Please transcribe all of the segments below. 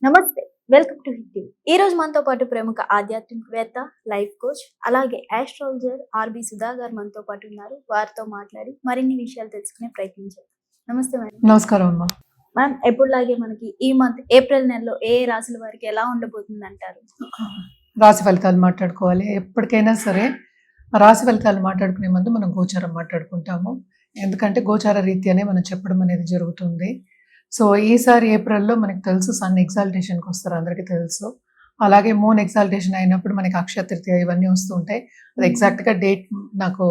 నమస్తే. Welcome to hit TV. ఈ రోజు మనతో పాటు ప్రముఖ ఆధ్యాత్మికవేత్త, లైఫ్ కోచ్, అలాగే ఆస్ట్రాలజర్ ఆర్‌బి సుధా గారు మనతో పాటు ఉన్నారు. వారితో మాట్లాడి మరిన్ని విషయాలు తెలుసుకునే ప్రయత్నం చేద్దాం. నమస్తే మేడం. నమస్కారం అమ్మా. మ్యామ్, ఎప్పుడులాగే మనకి ఈ మంత్ ఏప్రిల్ నెలలో ఏ రాశుల వారికి ఎలా ఉండబోతుంది అంటారు? రాశి ఫలితాలు మాట్లాడుకోవాలి. ఎప్పటికైనా సరే రాశి ఫలితాలు మాట్లాడుకునే ముందు మనం గోచారం మాట్లాడుకుంటాము. ఎందుకంటే గోచార రీత్యానే మనం చెప్పడం అనేది జరుగుతుంది. సో ఈసారి ఏప్రిల్లో మనకి తెలుసు సన్ ఎగ్జాల్టేషన్కి వస్తారు, అందరికీ తెలుసు. అలాగే మూన్ ఎగ్జాల్టేషన్ అయినప్పుడు మనకి అక్షయ తృతీయ ఇవన్నీ వస్తూ ఉంటాయి. అది ఎగ్జాక్ట్గా డేట్ నాకు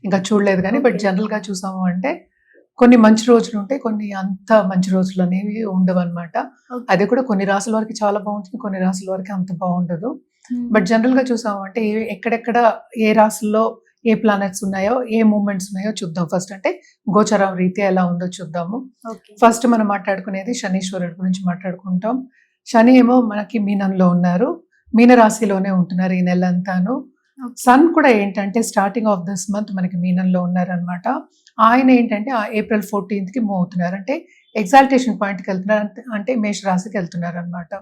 ఇంకా చూడలేదు కానీ బట్ జనరల్గా చూసాము అంటే కొన్ని మంచి రోజులు ఉంటాయి, కొన్ని అంత మంచి రోజులు అనేవి ఉండవు అనమాట. అది కూడా కొన్ని రాసుల వరకు చాలా బాగుంటుంది, కొన్ని రాసుల వరకు అంత బాగుండదు. బట్ జనరల్గా చూసాము అంటే ఎక్కడెక్కడ ఏ రాసుల్లో ఏ ప్లానెట్స్ ఉన్నాయో ఏ మూమెంట్స్ ఉన్నాయో చూద్దాం. ఫస్ట్ అంటే గోచరం రీత్యా ఎలా ఉందో చూద్దాము. ఫస్ట్ మనం మాట్లాడుకునేది శనీశ్వరుడు గురించి మాట్లాడుకుంటాం. శని ఏమో మనకి మీనంలో ఉన్నారు, మీన రాశిలోనే ఉంటున్నారు ఈ నెలంతాను. సన్ కూడా ఏంటంటే స్టార్టింగ్ ఆఫ్ దిస్ మంత్ మనకి మీనంలో ఉన్నారనమాట. ఆయన ఏంటంటే ఏప్రిల్ 14th మూవ్ అవుతున్నారు, అంటే ఎగ్జాల్టేషన్ పాయింట్కి వెళ్తున్నారు, అంటే మేష రాశికి వెళ్తున్నారు అనమాట.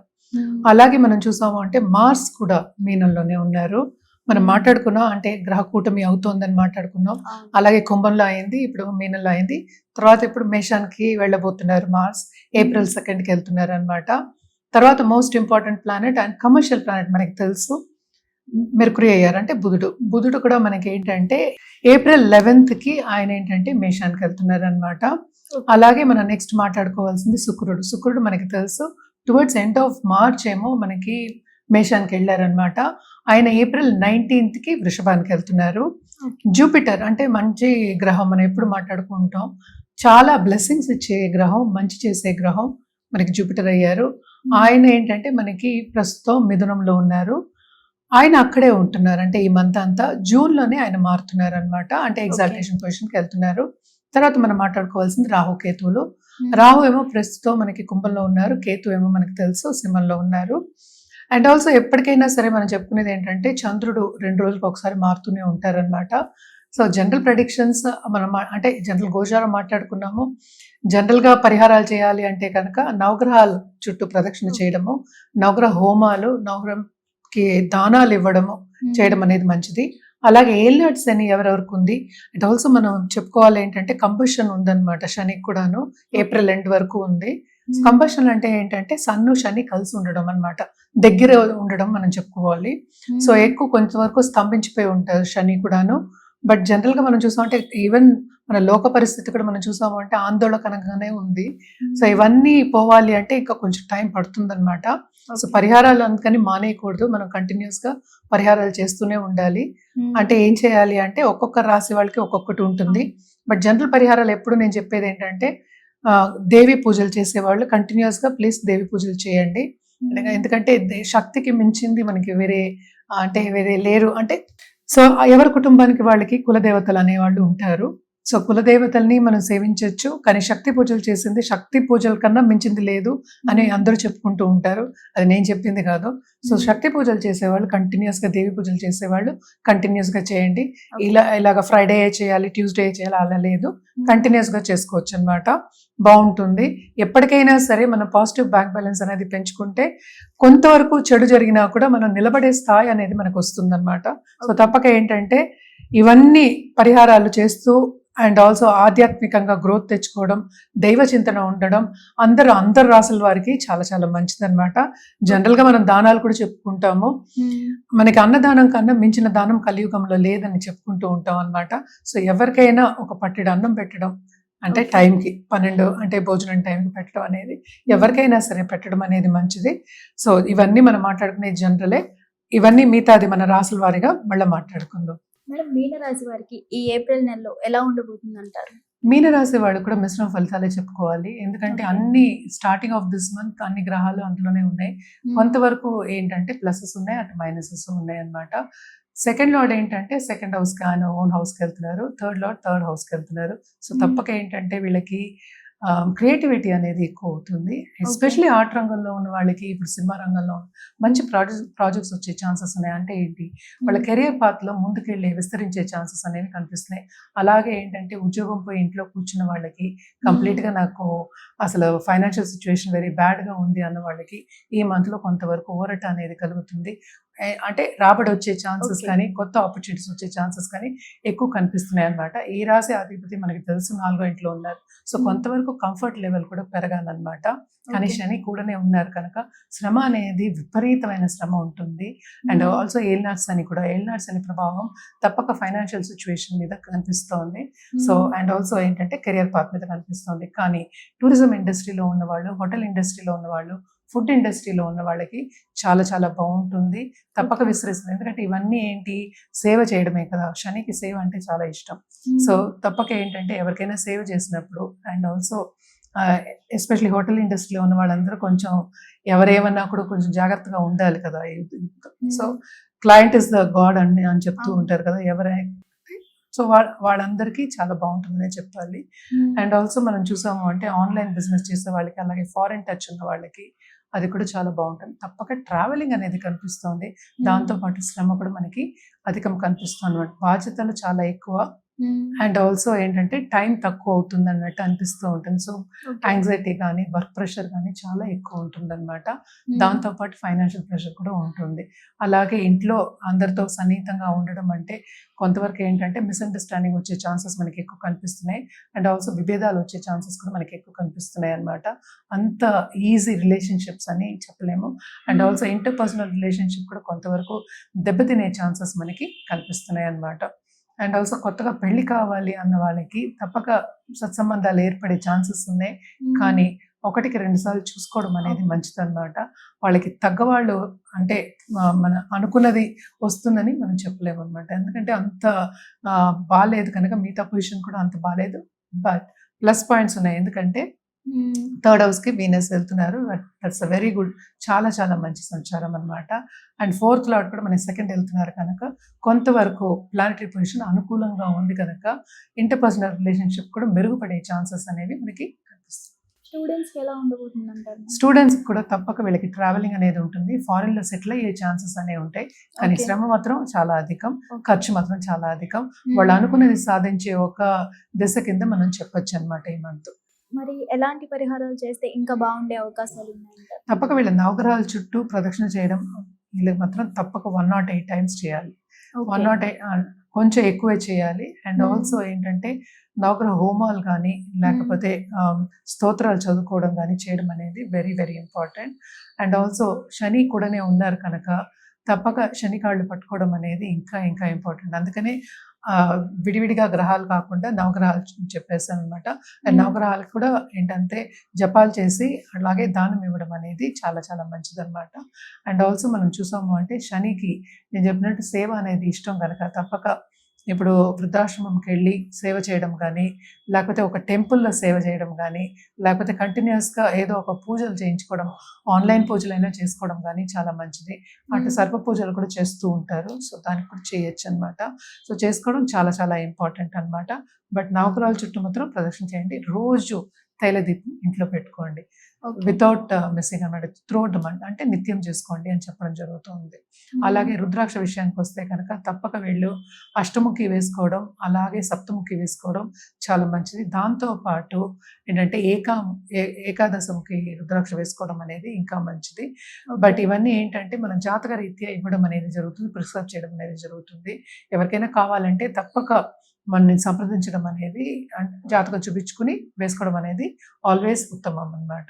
అలాగే మనం చూసాము అంటే మార్స్ కూడా మీనంలోనే ఉన్నారు. మనం మాట్లాడుకున్నాం అంటే గ్రహ కూటమి అవుతోందని మాట్లాడుకున్నాం. అలాగే కుంభంలో అయింది, ఇప్పుడు మీనంలో అయింది, తర్వాత ఇప్పుడు మేషానికి వెళ్ళబోతున్నారు. మార్స్ ఏప్రిల్ 2కి వెళ్తున్నారు అనమాట. తర్వాత most important planet and commercial planet మనకి తెలుసు మెర్కురీ అయ్యారు, అంటే బుధుడు కూడా మనకి ఏంటంటే ఏప్రిల్ 11కి ఆయన ఏంటంటే మేషానికి వెళ్తున్నారు అనమాట. అలాగే మనం నెక్స్ట్ మాట్లాడుకోవాల్సింది శుక్రుడు మనకి తెలుసు టువర్డ్స్ ఎండ్ ఆఫ్ మార్చ్ ఏమో మనకి మేషానికి వెళ్ళారనమాట. ఆయన ఏప్రిల్ 19కి వృషభానికి వెళ్తున్నారు. జూపిటర్ అంటే మంచి గ్రహం, మనం ఎప్పుడు మాట్లాడుకుంటాం, చాలా బ్లెస్సింగ్స్ ఇచ్చే గ్రహం, మంచి చేసే గ్రహం మనకి జూపిటర్ అయ్యారు. ఆయన ఏంటంటే మనకి ప్రస్తుతం మిథునంలో ఉన్నారు. ఆయన అక్కడే ఉంటున్నారు, అంటే ఈ మంత్ అంతా జూన్లోనే ఆయన మారుతున్నారు అనమాట, అంటే ఎగ్జాల్టేషన్ పొజిషన్కి వెళ్తున్నారు. తర్వాత మనం మాట్లాడుకోవాల్సింది రాహు కేతువులు. రాహు ఏమో ప్రస్తుతం మనకి కుంభంలో ఉన్నారు, కేతు ఏమో మనకి తెలుసు సింహంలో ఉన్నారు. అండ్ ఆల్సో ఎప్పటికైనా సరే మనం చెప్పుకునేది ఏంటంటే చంద్రుడు 2 రోజులకు ఒకసారి మారుతూనే ఉంటారనమాట. సో జనరల్ ప్రెడిక్షన్స్ మనం అంటే జనరల్ గోచారం మాట్లాడుకున్నాము. జనరల్గా పరిహారాలు చేయాలి అంటే కనుక నవగ్రహాలు చుట్టూ ప్రదక్షిణ చేయడము, నవగ్రహ హోమాలు, నవగ్రహంకి దానాలు ఇవ్వడము చేయడం అనేది మంచిది. అలాగే ఏలినాటి శని ఎవరెవరికి ఉంది, అండ్ ఆల్సో మనం చెప్పుకోవాలి ఏంటంటే కంబషన్ ఉందన్నమాట శనికి కూడాను, ఏప్రిల్ ఎండ్ వరకు ఉంది. కంబషన్ అంటే ఏంటంటే సన్ను శని కలిసి ఉండడం అనమాట, దగ్గర ఉండడం మనం చెప్పుకోవాలి. సో ఎక్కువ కొంతవరకు స్తంభించిపోయి ఉంటారు శని కూడాను. బట్ జనరల్ గా మనం చూసామంటే ఈవెన్ మన లోక పరిస్థితి కూడా మనం చూసాము అంటే ఆందోళనకరంగానే ఉంది. సో ఇవన్నీ పోవాలి అంటే ఇంకా కొంచెం టైం పడుతుంది అనమాట. సో పరిహారాలు అందుకని మానేయకూడదు, మనం కంటిన్యూస్ గా పరిహారాలు చేస్తూనే ఉండాలి. అంటే ఏం చేయాలి అంటే ఒక్కొక్క రాశి వాళ్ళకి ఒక్కొక్కటి ఉంటుంది. బట్ జనరల్ పరిహారాలు ఎప్పుడు నేను చెప్పేది ఏంటంటే దేవి పూజలు చేసేవాళ్ళు కంటిన్యూస్ గా ప్లీజ్ దేవి పూజలు చేయండి. ఎందుకంటే శక్తికి మించింది మనకి వేరే లేరు. అంటే సో ఎవరి కుటుంబానికి వాళ్ళకి కులదేవతలు అనేవాళ్ళు ఉంటారు. సో కులదేవతల్ని మనం సేవించవచ్చు, కానీ శక్తి పూజలు చేసింది శక్తి పూజల కన్నా మించింది లేదు అని అందరూ చెప్పుకుంటూ ఉంటారు. అది నేను చెప్పింది కాదు. సో శక్తి పూజలు చేసేవాళ్ళు కంటిన్యూస్ గా, దేవి పూజలు చేసేవాళ్ళు కంటిన్యూస్ గా చేయండి. ఇలాగ ఫ్రైడే చేయాలి, ట్యూస్డే చేయాలి అలా లేదు, కంటిన్యూస్ గా చేసుకోవచ్చు అనమాట, బాగుంటుంది. ఎప్పటికైనా సరే మనం పాజిటివ్ బ్యాంక్ బ్యాలెన్స్ అనేది పెంచుకుంటే కొంతవరకు చెడు జరిగినా కూడా మనం నిలబడే స్థాయి అనేది మనకు వస్తుంది అనమాట. సో తప్పక ఏంటంటే ఇవన్నీ పరిహారాలు చేస్తూ అండ్ ఆల్సో ఆధ్యాత్మికంగా గ్రోత్ తెచ్చుకోవడం, దైవ చింతన ఉండడం అందరు రాసుల వారికి చాలా చాలా మంచిది అనమాట. జనరల్ గా మనం దానాలు కూడా చెప్పుకుంటాము, మనకి అన్నదానం కన్నా మించిన దానం కలియుగంలో లేదని చెప్పుకుంటూ ఉంటాం అనమాట. సో ఎవరికైనా ఒక పట్టెడు అన్నం పెట్టడం అంటే టైంకి 12 అంటే భోజనం టైంకి పెట్టడం అనేది ఎవరికైనా సరే పెట్టడం అనేది మంచిది. సో ఇవన్నీ మనం మాట్లాడుకునే జనరలే, ఇవన్నీ మిగతాది మన రాసుల వారిగా మళ్ళీ మాట్లాడుకుందాం. మేడం, మీనరాశి వారికి ఈ ఏప్రిల్ నెలలో ఎలా ఉండబోతుంది అంటారు? మీనరాశి వాళ్ళు కూడా మిశ్రమ ఫలితాలే చెప్పుకోవాలి. ఎందుకంటే అన్ని స్టార్టింగ్ ఆఫ్ దిస్ మంత్ అన్ని గ్రహాలు అందులోనే ఉన్నాయి. కొంతవరకు ఏంటంటే ప్లసెస్ ఉన్నాయి, అటు మైనసెస్ ఉన్నాయి అనమాట. సెకండ్ లార్డ్ ఏంటంటే సెకండ్ హౌస్ కి ఆయన ఓన్ హౌస్కి వెళ్తున్నారు, థర్డ్ లార్డ్ థర్డ్ హౌస్కి వెళ్తున్నారు. సో తప్పక ఏంటంటే వీళ్ళకి క్రియేటివిటీ అనేది ఎక్కువ అవుతుంది. ఎస్పెషల్లీ ఆర్ట్ రంగంలో ఉన్న వాళ్ళకి, ఇప్పుడు సినిమా రంగంలో మంచి ప్రాజెక్ట్స్ వచ్చే ఛాన్సెస్ ఉన్నాయి. అంటే ఏంటి, వాళ్ళ కెరియర్ పాత్లో ముందుకెళ్ళి విస్తరించే ఛాన్సెస్ అనేవి కనిపిస్తున్నాయి. అలాగే ఏంటంటే ఉద్యోగం పోయి ఇంట్లో కూర్చున్న వాళ్ళకి, కంప్లీట్గా నాకు అసలు ఫైనాన్షియల్ సిచ్యువేషన్ వెరీ బ్యాడ్గా ఉంది అన్న వాళ్ళకి ఈ మంత్లో కొంతవరకు ఊరట అనేది కలుగుతుంది. అంటే రాబడి వచ్చే ఛాన్సెస్ కానీ, కొత్త ఆపర్చునిటీస్ వచ్చే ఛాన్సెస్ కానీ ఎక్కువ కనిపిస్తున్నాయి అన్నమాట. ఈ రాశి అధిపతి మనకి తెలుసు 4వ ఇంట్లో ఉన్నారు. సో కొంతవరకు కంఫర్ట్ లెవెల్ కూడా పెరగాలన్నమాట. కానీ శని కూడానే ఉన్నారు కనుక శ్రమ అనేది విపరీతమైన శ్రమ ఉంటుంది. అండ్ ఆల్సో ఏలినాటి శని కూడా, ఏలినాటి శని ప్రభావం తప్పక ఫైనాన్షియల్ సిచ్యువేషన్ మీద కనిపిస్తోంది. సో అండ్ ఆల్సో ఏంటంటే కెరియర్ పాత్ మీద కనిపిస్తోంది. కానీ టూరిజం ఇండస్ట్రీలో ఉన్నవాళ్ళు, హోటల్ ఇండస్ట్రీలో ఉన్నవాళ్ళు, ఫుడ్ ఇండస్ట్రీలో ఉన్న వాళ్ళకి చాలా చాలా బాగుంటుంది. తప్పక విస్తరిస్తుంది. ఎందుకంటే ఇవన్నీ ఏంటి, సేవ చేయడమే కదా. శనికి సేవ అంటే చాలా ఇష్టం. సో తప్పక ఏంటంటే ఎవరికైనా సేవ చేసినప్పుడు, అండ్ ఆల్సో ఎస్పెషల్లీ హోటల్ ఇండస్ట్రీలో ఉన్న వాళ్ళందరూ కొంచెం ఎవరేమన్నా కూడా కొంచెం జాగ్రత్తగా ఉండాలి కదా. So client is the God అని చెప్తూ ఉంటారు కదా ఎవరైనా. సో వాళ్ళందరికీ చాలా బాగుంటుందనే చెప్పాలి. అండ్ ఆల్సో మనం చూసాము అంటే ఆన్లైన్ బిజినెస్ చేసే వాళ్ళకి, అలాగే ఫారెన్ టచ్ ఉన్న వాళ్ళకి అది కూడా చాలా బాగుంటుంది. తప్పక ట్రావెలింగ్ అనేది కనిపిస్తుంది. దాంతోపాటు శ్రమ కూడా మనకి అధికం కనిపిస్తుంది అన్నమాట. బాధ్యతలు చాలా ఎక్కువ. అండ్ ఆల్సో ఏంటంటే టైం తక్కువ అవుతుంది అన్నట్టు అనిపిస్తూ ఉంటుంది. సో యాంగ్జైటీ కానీ, వర్క్ ప్రెషర్ కానీ చాలా ఎక్కువ ఉంటుంది అనమాట. దాంతోపాటు ఫైనాన్షియల్ ప్రెషర్ కూడా ఉంటుంది. అలాగే ఇంట్లో అందరితో సన్నిహితంగా ఉండడం అంటే కొంతవరకు ఏంటంటే మిస్అండర్స్టాండింగ్ వచ్చే ఛాన్సెస్ మనకి ఎక్కువ కనిపిస్తున్నాయి. అండ్ ఆల్సో విభేదాలు వచ్చే ఛాన్సెస్ కూడా మనకి ఎక్కువ కనిపిస్తున్నాయి అనమాట. అంత ఈజీ రిలేషన్షిప్స్ అని చెప్పలేము. అండ్ ఆల్సో ఇంటర్పర్సనల్ రిలేషన్షిప్ కూడా కొంతవరకు దెబ్బతినే ఛాన్సెస్ మనకి కనిపిస్తున్నాయి అనమాట. అండ్ ఆల్సో కొత్తగా పెళ్లి కావాలి అన్న వాళ్ళకి తప్పక సత్సంబంధాలు ఏర్పడే ఛాన్సెస్ ఉన్నాయి. కానీ 1-2 సార్లు చూసుకోవడం అనేది మంచిది అనమాట. వాళ్ళకి తగ్గవాళ్ళు అంటే మన అనుకున్నది వస్తుందని మనం చెప్పలేము అనమాట. ఎందుకంటే అంత బాగాలేదు కనుక మిగతా పొజిషన్ కూడా అంత బాగాలేదు. బట్ ప్లస్ పాయింట్స్ ఉన్నాయి. ఎందుకంటే 3rd హౌస్కి వీనస్ వెళ్తున్నారు. దట్స్ అ వెరీ గుడ్, చాలా చాలా మంచి సంచారం అనమాట. అండ్ 4th లార్డ్ కూడా మన 2nd వెళ్తున్నారు కనుక కొంతవరకు ప్లానటరీ పొజిషన్ అనుకూలంగా ఉంది కనుక ఇంటర్పర్సనల్ రిలేషన్షిప్ కూడా మెరుగుపడే ఛాన్సెస్ అనేవి మనకి కనిపిస్తుంది. స్టూడెంట్స్కి ఎలా ఉండబోతుంది అంటారు? స్టూడెంట్స్ కూడా తప్పక వీళ్ళకి ట్రావెలింగ్ అనేది ఉంటుంది. ఫారెన్ లో సెటిల్ అయ్యే ఛాన్సెస్ అనేవి ఉంటాయి. కానీ శ్రమ మాత్రం చాలా అధికం, ఖర్చు మాత్రం చాలా అధికం. వాళ్ళు అనుకున్నది సాధించే ఒక దశ కింద మనం చెప్పొచ్చు అనమాట ఈ మంత్. మరి ఎలాంటి పరిహారాలు చేస్తే ఇంకా బాగుండే అవకాశాలు ఉన్నాయంటారు? తప్పక వీళ్ళ నవగ్రహాల చుట్టూ ప్రదక్షిణ చేయడం వీళ్ళకి మాత్రం తప్పక 108 టైమ్స్ చేయాలి. 108 కొంచెం ఎక్కువే చేయాలి. అండ్ ఆల్సో ఏంటంటే నవగ్రహ హోమాలు కానీ, లేకపోతే స్తోత్రాలు చదువుకోవడం కానీ చేయడం అనేది very very important. And also Shani కూడానే ఉన్నారు కనుక తప్పక శని కాళ్ళు పట్టుకోవడం అనేది ఇంకా ఇంకా ఇంపార్టెంట్. అందుకనే విడివిడిగా గ్రహాలు కాకుండా నవగ్రహాలు చెప్పేసాను అనమాట. నవగ్రహాలకు కూడా ఏంటంటే జపాలు చేసి అలాగే దానం ఇవ్వడం అనేది చాలా చాలా మంచిది అనమాట. అండ్ ఆల్సో మనం చూసాము అంటే శనికి నేను చెప్పినట్టు సేవ అనేది ఇష్టం కనుక తప్పక ఇప్పుడు వృద్ధాశ్రమంకి వెళ్ళి సేవ చేయడం కానీ, లేకపోతే ఒక టెంపుల్లో సేవ చేయడం కానీ, లేకపోతే కంటిన్యూస్గా ఏదో ఒక పూజలు చేయించుకోవడం, ఆన్లైన్ పూజలైనా చేసుకోవడం కానీ చాలా మంచిది. అటు సర్ప పూజలు కూడా చేస్తూ ఉంటారు. సో దానికి కూడా చేయొచ్చు అనమాట. సో చేసుకోవడం చాలా చాలా ఇంపార్టెంట్ అనమాట. బట్ నవగ్రహాల చుట్టూ మాత్రం ప్రదక్షిణ చేయండి. రోజు తైలదీపం ఇంట్లో పెట్టుకోండి వితౌట్ మిస్సింగ్ అనమాట. త్రూఅవుట్ ద మంత్ అంటే నిత్యం చేసుకోండి అని చెప్పడం జరుగుతుంది. అలాగే రుద్రాక్ష విషయానికి వస్తే కనుక తప్పక వీళ్ళు అష్టముఖి వేసుకోవడం, అలాగే సప్తముఖి వేసుకోవడం చాలా మంచిది. దాంతోపాటు ఏంటంటే ఏకాదశముఖి రుద్రాక్ష వేసుకోవడం అనేది ఇంకా మంచిది. బట్ ఇవన్నీ ఏంటంటే మనం జాతక రీత్యా ఇవ్వడం అనేది జరుగుతుంది, ప్రిస్క్రైబ్ చేయడం అనేది జరుగుతుంది. ఎవరికైనా కావాలంటే తప్పక మనని సంప్రదించడం అనేది, జాతకం చూపించుకుని వేసుకోవడం అనేది ఆల్వేస్ ఉత్తమం అనమాట.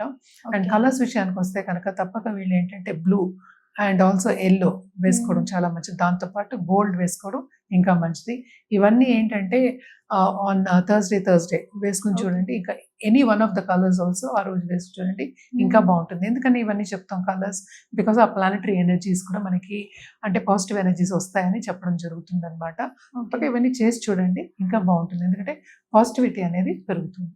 అండ్ కలర్స్ విషయానికి వస్తే కనుక తప్పక వీళ్ళు ఏంటంటే బ్లూ అండ్ ఆల్సో ఎల్లో వేసుకోవడం చాలా మంచిది. దాంతోపాటు గోల్డ్ వేసుకోవడం ఇంకా మంచిది. ఇవన్నీ ఏంటంటే ఆన్ థర్స్డే వేసుకుని చూడండి. ఇంకా any one of the colours also ఆ రోజు వేసుకుని చూడండి, ఇంకా బాగుంటుంది. ఎందుకని ఇవన్నీ చెప్తాం కలర్స్, బికాస్ ఆ ప్లానటరీ ఎనర్జీస్ కూడా మనకి అంటే పాజిటివ్ ఎనర్జీస్ వస్తాయని చెప్పడం జరుగుతుంది అనమాట. ఇవన్నీ చేసి చూడండి, ఇంకా బాగుంటుంది. ఎందుకంటే పాజిటివిటీ అనేది పెరుగుతుంది.